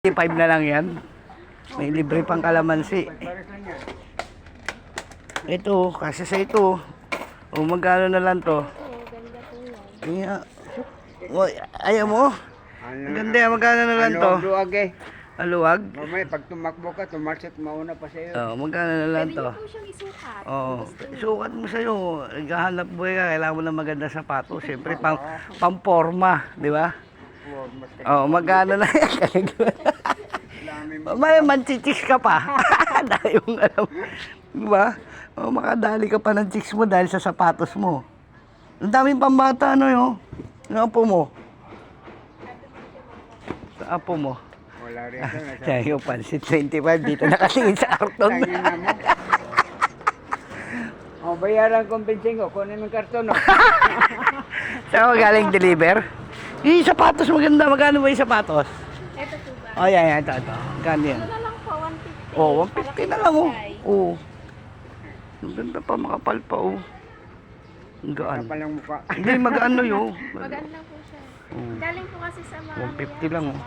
5 na lang yan. May libre pang kalamansi. Ito, kasi sa ito. O magkano na lang to? Kaya, ayaw mo? Ang ganda yan, magkano na lang to? Luwag eh. Aluwag? Mamaya pag tumakbo ka, tumalsik mauna pa sa'yo. Oo, magkano na lang to? Pwede niyo po siyang isukat. Oo, sukat mo sa'yo. Naghahanap buhay ka, kailangan mo ng maganda sapatos. Siyempre, pang-forma, di ba? Oo, magkano na yan? May manchichicks ka pa. Dahil yung alam, di ba? O, makadali ka pa ng chicks mo dahil sa sapatos mo. Ang daming pambata, ano yun? Yung apo mo. Sa apo mo. Wala rin ito. Kaya yung pansit 25 dito nakatingin sa karton. O, bayaran kong pinsing ko. Kunin mo yung karton. Oh. Saan mo galing deliver? Yung sapatos maganda. Magkano ba yung sapatos? Ito po ba? Oh, yan. Ito. Magkano yan? Ito na lang po, 150. Oh, 150 na lang, oh. Oh. Ang ganda pa, makapal pa, oh. Ang gaan. Kapal ang mukha. Hindi, mag-ano yun. Magaan lang po siya. Oh. Galing po kasi sa mga 150 lang, oh.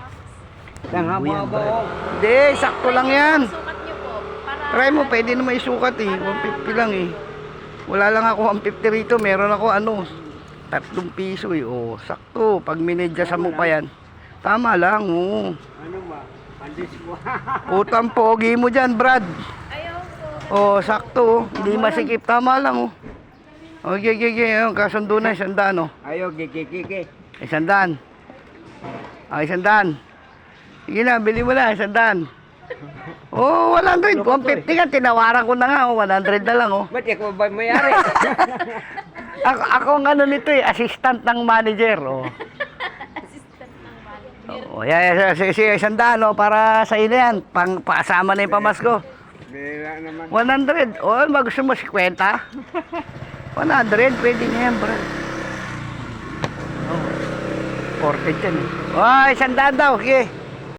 Ang haba-haba oh. Hindi, sakto lang yan. Sukat niyo po. Para Try mo, pwede na may sukat eh. 150 lang eh. Wala lang ako 150 rito. Meron ako ano, 3 piso eh. Oh, sakto. Pag minedyasan mo pa yan. Tama lang, oh. Ano ba? Pandis mo. Utang pogi mo dyan, Brad. ayaw po. Oh, sakto. Oh. Hindi masikip. Tama lang, oh. Okay. Oh, kasundo na, 100, oh. Ayaw, kiki. 100. Ah, 100. Sige na, bili mo na, 100. Oh, 100. 150 ka, tinawaran ko na nga. Oh, 100 na lang, oh. Ba't ikaw ba mayari? Ako ang ano nito eh, assistant ng manager, oh. Assistant ng manager. Oh, sige, 100, oh, para sa ina yan. Pasama na yung pamasko. Bira naman. 100. Oh, gusto mo 50? 100, pwede niya yan, bro. Oh, 40 dyan, eh. Oh, 100 daw, okay.